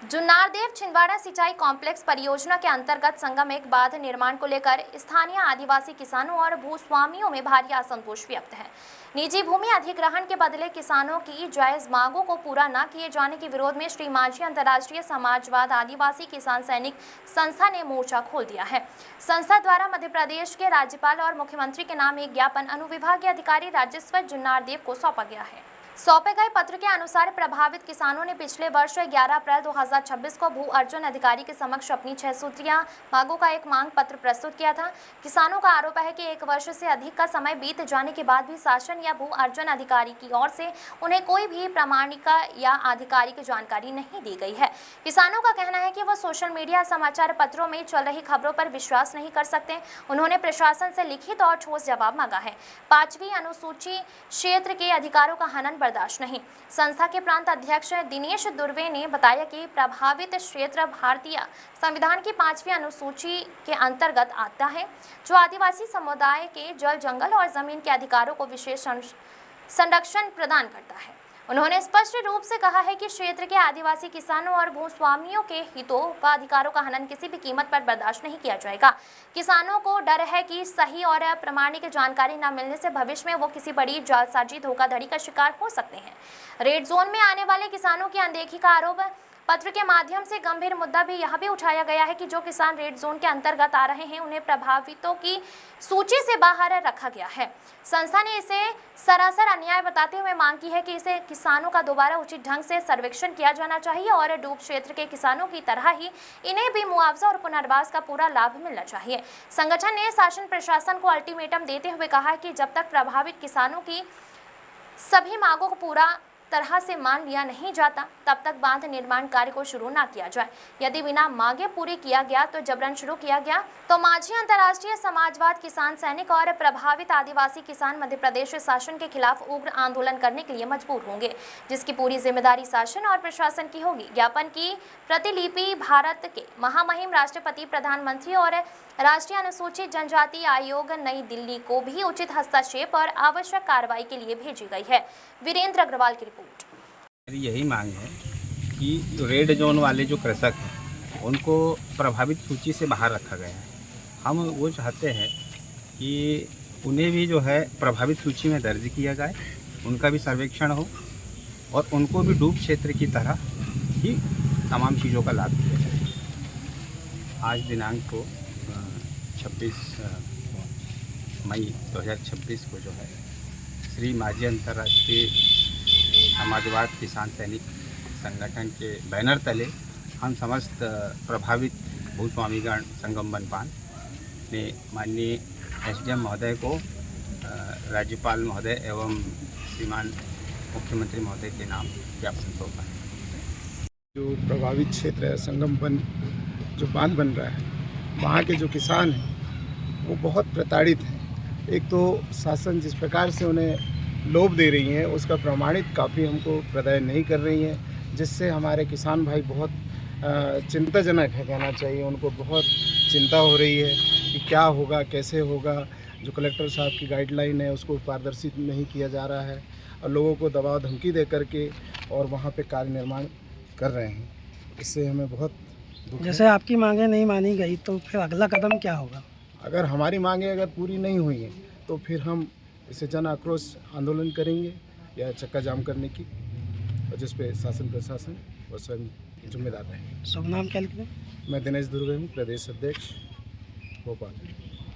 जुन्नारदेव छिंदवाड़ा सिंचाई कॉम्प्लेक्स परियोजना के अंतर्गत संगम एक बांध निर्माण को लेकर स्थानीय आदिवासी किसानों और भूस्वामियों में भारी असंतोष व्यक्त है। निजी भूमि अधिग्रहण के बदले किसानों की जायज मांगों को पूरा न किए जाने के विरोध में श्री माझी अंतर्राष्ट्रीय समाजवाद आदिवासी किसान सैनिक संस्था ने मोर्चा खोल दिया है। संस्था द्वारा मध्य प्रदेश के राज्यपाल और मुख्यमंत्री के नाम एक ज्ञापन अनुविभागीय अधिकारी राजेश्वर जुन्नारदेव को सौंपा गया है। सौंपे गए पत्र के अनुसार प्रभावित किसानों ने पिछले वर्ष 11 अप्रैल 2026 को भू अर्जन अधिकारी के समक्ष अपनी 6 सूत्रीय मांगों का एक मांग पत्र प्रस्तुत किया था। किसानों का आरोप है कि 1 वर्ष से अधिक का समय बीत जाने के बाद भी शासन या भू अर्जन अधिकारी की ओर से उन्हें कोई भी प्रमाणिका या आधिकारिक जानकारी नहीं दी गई है। किसानों का कहना है कि वह सोशल मीडिया समाचार पत्रों में चल रही खबरों पर विश्वास नहीं कर सकते। उन्होंने प्रशासन से लिखित और ठोस जवाब मांगा है। 5वीं अनुसूची क्षेत्र के अधिकारों का हनन बर्दाश्त नहीं। संस्था के प्रांत अध्यक्ष दिनेश दुर्वे ने बताया कि प्रभावित क्षेत्र भारतीय संविधान की 5वीं अनुसूची के अंतर्गत आता है, जो आदिवासी समुदाय के जल, जंगल और जमीन के अधिकारों को विशेष संरक्षण प्रदान करता है। उन्होंने स्पष्ट रूप से कहा है कि क्षेत्र के आदिवासी किसानों और भूस्वामियों के हितों का अधिकारों का हनन किसी भी कीमत पर बर्दाश्त नहीं किया जाएगा। किसानों को डर है कि सही और प्रमाणिक जानकारी न मिलने से भविष्य में वो किसी बड़ी जालसाजी, धोखाधड़ी का शिकार हो सकते हैं। रेड जोन में आने वाले किसानों की अनदेखी का आरोप पत्र के माध्यम से गंभीर मुद्दा भी यह भी उठाया गया है कि जो किसान रेड जोन के अंतर्गत आ रहे हैं, उन्हें प्रभावितों की सूची से बाहर रखा गया है। संस्था ने इसे सरासर अन्याय बताते हुए मांग की है कि इसे किसानों का दोबारा उचित ढंग से सर्वेक्षण किया जाना चाहिए और डूब क्षेत्र के किसानों की तरह ही इन्हें भी मुआवजा और पुनर्वास का पूरा लाभ मिलना चाहिए। संगठन ने शासन प्रशासन को अल्टीमेटम देते हुए कहा है कि जब तक प्रभावित किसानों की सभी मांगों को पूरा तरह से मान लिया नहीं जाता, तब तक बांध निर्माण कार्य को शुरू न किया जाए। यदि बिना मांगे पूरी किया गया तो जबरन शुरू किया गया तो माझी अंतर्राष्ट्रीय समाजवाद किसान सैनिक और प्रभावित आदिवासी किसान मध्य प्रदेश शासन के खिलाफ उग्र आंदोलन करने के लिए मजबूर होंगे, जिसकी पूरी जिम्मेदारी शासन और प्रशासन की होगी। ज्ञापन की प्रतिलिपि भारत के महामहिम राष्ट्रपति, प्रधानमंत्री और राष्ट्रीय अनुसूचित जनजाति आयोग नई दिल्ली को भी उचित हस्तक्षेप और आवश्यक कार्रवाई के लिए भेजी गई है। वीरेंद्र अग्रवाल की रिपोर्ट। मेरी यही मांग है कि रेड जोन वाले जो कृषक हैं उनको प्रभावित सूची से बाहर रखा गया है। हम वो चाहते हैं कि उन्हें भी जो है प्रभावित सूची में दर्ज किया जाए, उनका भी सर्वेक्षण हो और उनको भी डूब क्षेत्र की तरह ही तमाम चीज़ों का लाभ दिया जाए। आज दिनांक को 26 मई 2026 को जो है श्री माझी अंतर्राष्ट्रीय समाजवाद किसान सैनिक संगठन के बैनर तले हम समस्त प्रभावित भूस्वामीगण संगम वनपाल ने माननीय एसडीएम महोदय को, राज्यपाल महोदय एवं श्रीमान मुख्यमंत्री महोदय के नाम ज्ञापन सौंपा है। जो प्रभावित क्षेत्र है संगम वन जो बांध बन रहा है, वहाँ के जो किसान हैं वो बहुत प्रताड़ित हैं। एक तो शासन जिस प्रकार से उन्हें लोभ दे रही है उसका प्रमाणित काफ़ी हमको प्रदान नहीं कर रही है, जिससे हमारे किसान भाई बहुत चिंताजनक है, कहना चाहिए। उनको बहुत चिंता हो रही है कि क्या होगा, कैसे होगा। जो कलेक्टर साहब की गाइडलाइन है उसको पारदर्शी नहीं किया जा रहा है और लोगों को दबाव धमकी दे करके और वहाँ पे कार्य निर्माण कर रहे हैं। इससे हमें बहुत दुख है। जैसे आपकी मांगें नहीं मानी गई तो फिर अगला कदम क्या होगा? अगर हमारी मांगें अगर पूरी नहीं हुई हैं तो फिर हम इसे जन आक्रोश आंदोलन करेंगे या चक्का जाम करने की, और जिस पे शासन प्रशासन और स्वयं जिम्मेदार रहेंगे। शुभ नाम क्या लिख दें? मैं दिनेश दुर्वे हूँ, प्रदेश अध्यक्ष भोपाल।